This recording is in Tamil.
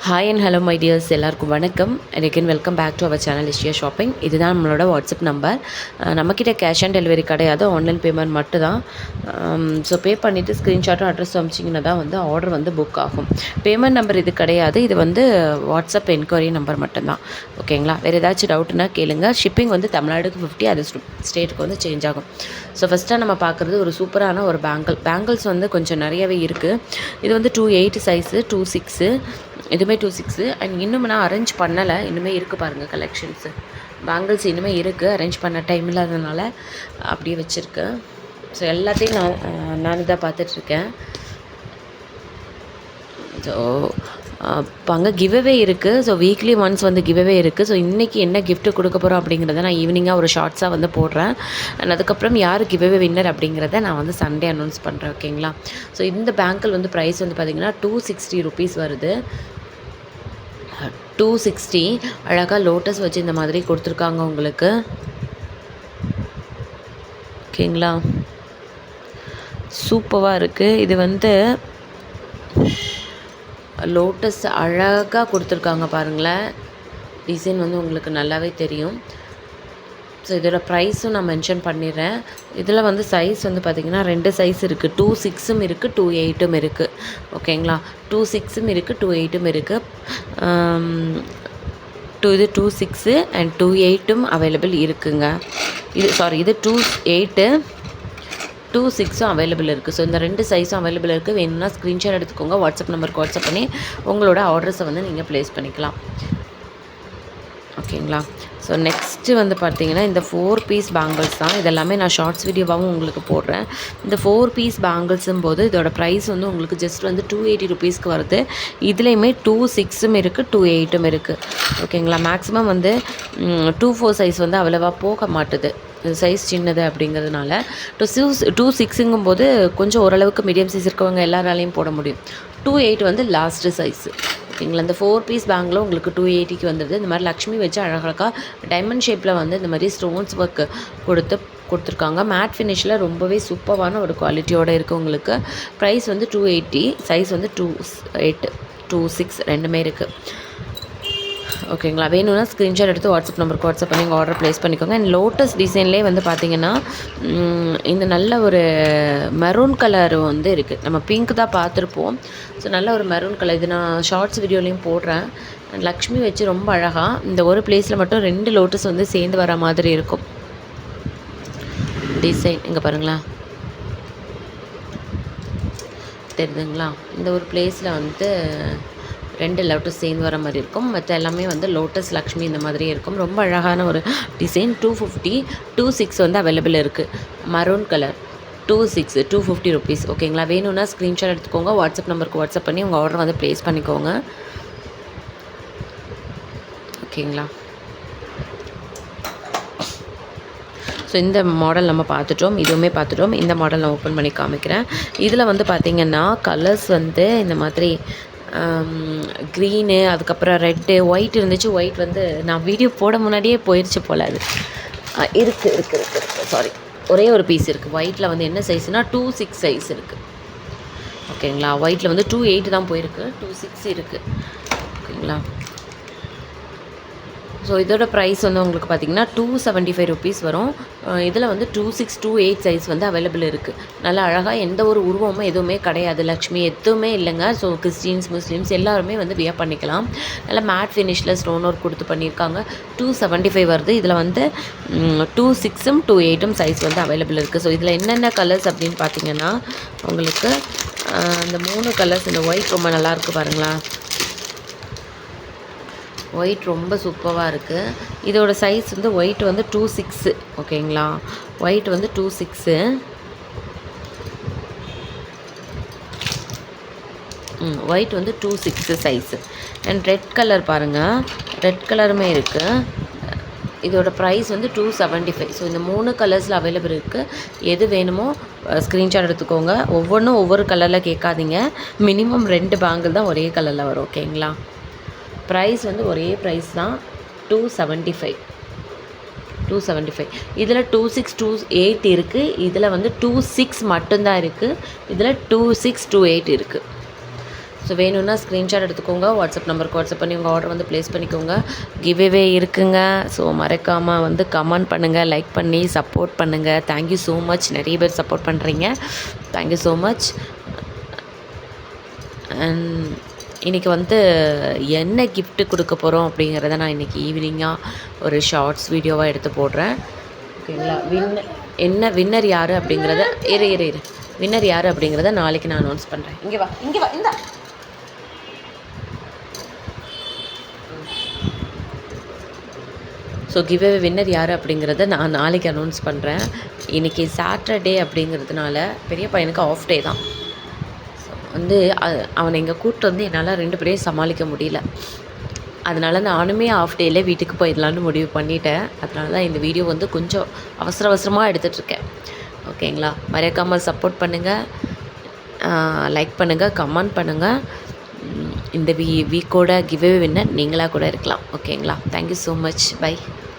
Hi and hello my dears, எல்லாருக்கும் வணக்கம். And again welcome back to our channel Ishya shopping. இதுதான் நம்மளோட வாட்ஸ்அப் நம்பர். நம்மக்கிட்ட கேஷ் ஆன் டெலிவரி கிடையாது, ஆன்லைன் பேமெண்ட் மட்டும் தான். ஸோ பே பண்ணிவிட்டு ஸ்க்ரீன்ஷாட்டும் அட்ரஸ் அமிச்சிங்கன்னா தான் வந்து ஆர்டர் வந்து புக் ஆகும். பேமெண்ட் நம்பர் இது கிடையாது, இது வந்து வாட்ஸ்அப் என்கொயரி நம்பர் மட்டும்தான். ஓகேங்களா? வேறு ஏதாச்சும் டவுட்னா கேளுங்க. ஷிப்பிங் வந்து தமிழ்நாடுக்கு 50, அது ஸ்டேட்டுக்கு வந்து சேஞ்ச் ஆகும். ஸோ ஃபஸ்ட்டாக நம்ம பார்க்குறது ஒரு சூப்பரான ஒரு பேங்கிள்ஸ் வந்து கொஞ்சம் நிறையவே இருக்குது. இது வந்து 2.8 சைஸு, 2.6, இதுவுமே 2.6. அண்ட் இன்னும் நான் அரேஞ்ச் பண்ணலை, இன்னுமே இருக்குது பாருங்கள் கலெக்ஷன்ஸு. பேங்கிள்ஸ் இன்னுமே இருக்குது, அரேஞ்ச் பண்ண டைம் இல்லாததுனால அப்படியே வச்சுருக்கேன். ஸோ எல்லாத்தையும் நான் இதாக பார்த்துட்ருக்கேன். ஸோ இப்போ அங்கே கிவ்அவே இருக்குது. ஸோ வீக்லி ஒன்ஸ் வந்து கிவ்அவே இருக்குது. ஸோ இன்றைக்கி என்ன கிஃப்ட்டு கொடுக்க போகிறோம் அப்படிங்கிறத நான் ஈவினிங்காக ஒரு ஷார்ட்ஸாக வந்து போடுறேன். அண்ட் அதுக்கப்புறம் யார் கிவ்அவே வின்னர் அப்படிங்கிறத நான் வந்து சண்டே அனௌன்ஸ் பண்ணுறேன். ஓகேங்களா? ஸோ இந்த பேங்கிள் வந்து ப்ரைஸ் வந்து பார்த்திங்கன்னா 260 ருபீஸ் வருது. 260. அழகாக லோட்டஸ் வச்சு இந்த மாதிரி கொடுத்துருக்காங்க உங்களுக்கு. ஓகேங்களா? சூப்பராக இருக்குது. இது வந்து லோட்டஸ் அழகாக கொடுத்துருக்காங்க பாருங்களேன். டிசைன் வந்து உங்களுக்கு நல்லாவே தெரியும். ஸோ இதோட ப்ரைஸும் நான் மென்ஷன் பண்ணிடுறேன். இதில் வந்து சைஸ் வந்து பார்த்திங்கன்னா 2 சைஸ் இருக்குது. 2.6ம் இருக்குது, 2.8ம் இருக்குது. ஓகேங்களா? 2.6ம் இருக்குது, 2.8ம் இருக்குது. இது 2.6 அண்ட் 2.8ம் அவைலபிள் இருக்குங்க. இது 2.8, 2.6ம் அவைலபிள் இருக்குது. ஸோ இந்த 2 சைஸும் அவைலபிள் இருக்குது. வேணும்னா ஸ்க்ரீன்ஷாட் எடுத்துக்கோங்க. வாட்ஸ்அப் நம்பருக்கு வாட்ஸ்அப் பண்ணி உங்களோட ஆர்டர்ஸை வந்து நீங்கள் ப்ளேஸ் பண்ணிக்கலாம். ஓகேங்களா? ஸோ நெக்ஸ்ட்டு வந்து பார்த்திங்கன்னா இந்த 4 பீஸ் பேங்கிள்ஸ் தான். இதெல்லாமே நான் ஷார்ட்ஸ் வீடியோவாகவும் உங்களுக்கு போடுறேன். இந்த 4 பீஸ் பேங்கிள்ஸும் போது இதோட ப்ரைஸ் வந்து உங்களுக்கு ஜஸ்ட் வந்து 280 ருபீஸ்க்கு வருது. இதுலேயுமே 2.6ம் இருக்குது, 2.8ம் இருக்குது. ஓகேங்களா? மேக்ஸிமம் வந்து 2.4 சைஸ் வந்து அவ்வளோவா போக மாட்டுது, சைஸ் சின்னது அப்படிங்கிறதுனால. 2.6ங்கும் போது கொஞ்சம் ஓரளவுக்கு மீடியம் சைஸ் இருக்கவங்க எல்லாராலையும் போட முடியும். 2.8 வந்து லாஸ்ட்டு சைஸு. ஓகேங்களா? இந்த 4 பீஸ் பேங்கில் உங்களுக்கு 280க்கு வந்துடுது. இந்த மாதிரி லக்ஷ்மி வச்சு அழகழகாக டைமண்ட் ஷேப்பில் வந்து இந்த மாதிரி ஸ்டோன்ஸ் ஒர்க் கொடுத்துருக்காங்க. மேட் ஃபினிஷில் ரொம்பவே சூப்பரான ஒரு குவாலிட்டியோடு இருக்குது உங்களுக்கு. ப்ரைஸ் வந்து 280, சைஸ் வந்து 2.8, 2.6 ரெண்டுமே இருக்குது. ஓகேங்களா? வேணும்னா ஸ்க்ரீன்ஷாட் எடுத்து வாட்ஸ்அப் நம்பருக்கு வாட்ஸ்அப் பண்ணி உங்கள் ஆர்டர் ப்ளேஸ் பண்ணிக்கோங்க. அண்ட் லோட்டஸ் டிசைன்லேயே வந்து பார்த்திங்கன்னா இந்த நல்ல ஒரு மெரூன் கலர் வந்து இருக்குது. நம்ம பிங்க் தான் பார்த்துருப்போம். ஸோ நல்ல ஒரு மெரூன் கலர். இது நான் ஷார்ட்ஸ் வீடியோலையும் போடுறேன். லக்ஷ்மி வச்சு ரொம்ப அழகாக இந்த ஒரு பிளேஸில் மட்டும் 2 லோட்டஸ் வந்து சேர்ந்து வர மாதிரி இருக்கும் டிசைன். இங்கே பாருங்களேன், தெரியுதுங்களா? இந்த ஒரு பிளேஸில் வந்து 2 லோட்டஸ் சேர்ந்து வர மாதிரி இருக்கும். மற்ற எல்லாமே வந்து லோட்டஸ் லக்ஷ்மி இந்த மாதிரி இருக்கும். ரொம்ப அழகான ஒரு டிசைன். 250, 2.6 வந்து அவைலபிள் இருக்குது. Maroon colour 2.6, 250 rupees. ஓகேங்களா? வேணும்னா ஸ்க்ரீன்ஷாட் எடுத்துக்கோங்க. வாட்ஸ்அப் நம்பருக்கு வாட்ஸ்அப் பண்ணி உங்கள் ஆர்டர் வந்து ப்ளேஸ் பண்ணிக்கோங்க. ஓகேங்களா? ஸோ இந்த மாடல் நம்ம பார்த்துட்டோம், இதுவுமே பார்த்துட்டோம். இந்த மாடல் நான் ஓப்பன் பண்ணி காமிக்கிறேன். இதில் வந்து பார்த்திங்கன்னா கலர்ஸ் வந்து இந்த மாதிரி க்ரீனு, அதுக்கப்புறம் ரெட்டு, ஒயிட் இருந்துச்சு. ஒயிட் வந்து நான் வீடியோ போட முன்னாடியே போயிடுச்சு போல். அது இருக்குது. சாரி, ஒரே ஒரு பீஸ் இருக்குது. ஒயிட்டில் வந்து என்ன சைஸ்னால் 2.6 சைஸ் இருக்குது. ஓகேங்களா? ஒயிட்டில் வந்து 2.8 தான் போயிருக்கு, 2.6 இருக்குது. ஓகேங்களா? ஸோ இதோட ப்ரைஸ் வந்து உங்களுக்கு பார்த்திங்கன்னா 275 ருபீஸ் வரும். இதில் வந்து 2.6, 2.8 சைஸ் வந்து அவைலபிள் இருக்குது. நல்லா அழகாக எந்த ஒரு உருவமும் எதுவுமே கிடையாது. லக்ஷ்மி எதுவுமே இல்லைங்க. ஸோ கிறிஸ்டின்ஸ், முஸ்லீம்ஸ் எல்லாருமே வந்து வியர் பண்ணிக்கலாம். நல்லா மேட் ஃபினிஷில் ஸ்டோன் ஒர்க் கொடுத்து பண்ணியிருக்காங்க. 275 வருது. இதில் வந்து 2.6ம் 2.8ம் சைஸ் வந்து அவைலபிள் இருக்குது. ஸோ இதில் என்னென்ன கலர்ஸ் அப்படின்னு பார்த்தீங்கன்னா உங்களுக்கு இந்த 3 கலர்ஸ். இந்த ஒயிட் ரொம்ப நல்லாயிருக்கு பாருங்களா. ஒயிட் ரொம்ப சூப்பராக இருக்குது. இதோட சைஸ் வந்து ஒயிட் வந்து 2.6. ஓகேங்களா? ஒயிட் வந்து 2.6. ஒயிட் வந்து 2.6 சைஸு. அண்ட் ரெட் கலர் பாருங்கள், ரெட் கலருமே இருக்குது. இதோட ப்ரைஸ் வந்து 275. ஸோ இந்த 3 கலர்ஸில் அவைலபிள் இருக்குது. எது வேணுமோ ஸ்க்ரீன்ஷாட் எடுத்துக்கோங்க. ஒவ்வொன்றும் ஒவ்வொரு கலரில் கேட்காதீங்க. மினிமம் 2 பேங்கிள் தான் ஒரே கலரில் வரும். ஓகேங்களா? ப்ரைஸ் வந்து ஒரே ப்ரைஸ் தான், 275. இதில் 2.6, 2.8 இருக்குது. இதில் வந்து 2.6 மட்டும்தான் இருக்குது. இதில் 2.6, 2.8 இருக்குது. ஸோ வேணும்னா ஸ்க்ரீன்ஷாட் எடுத்துக்கோங்க, வாட்ஸ்அப் நம்பருக்கு வாட்ஸ்அப் பண்ணி உங்கள் ஆர்டர் வந்து ப்ளேஸ் பண்ணிக்கோங்க. கிவ்அவே இருக்குங்க. ஸோ மறக்காமல் வந்து கமெண்ட் பண்ணுங்கள், லைக் பண்ணி சப்போர்ட் பண்ணுங்கள். Thank you so much. நிறைய பேர் சப்போர்ட் பண்ணுறீங்க. Thank you so much. அண்ட் இன்றைக்கி வந்து என்ன கிஃப்ட்டு கொடுக்க போகிறோம் அப்படிங்கிறத நான் இன்றைக்கி ஈவினிங்காக ஒரு ஷார்ட்ஸ் வீடியோவாக எடுத்து போடுறேன். ஓகேங்களா? வின்னர் யார் அப்படிங்கிறத இரு வின்னர் யார் அப்படிங்கிறத நாளைக்கு நான் அனௌன்ஸ் பண்ணுறேன். இங்கே வா இந்த ஸோ கிவ்அவே வின்னர் யார் அப்படிங்கிறத நான் நாளைக்கு அனௌன்ஸ் பண்ணுறேன். இன்றைக்கி சாட்டர்டே அப்படிங்கிறதுனால பெரிய பையனுக்கு ஆஃப் டே தான். ஸோ வந்து அவனை இங்கே கூப்பிட்டு வந்து என்னால் 2 பேரையும் சமாளிக்க முடியல. அதனால் நானுமே ஆஃப் டேலே வீட்டுக்கு போயிடலான்னு முடிவு பண்ணிட்டேன். அதனால தான் இந்த வீடியோ வந்து கொஞ்சம் அவசரமாக எடுத்துகிட்ருக்கேன். ஓகேங்களா? மறக்காமல் சப்போர்ட் பண்ணுங்கள், லைக் பண்ணுங்கள், கமெண்ட் பண்ணுங்கள். இந்த வீக்கோட கிவ்அவே வின்னர் நீங்களாக கூட இருக்கலாம். ஓகேங்களா? Thank you so much. பை.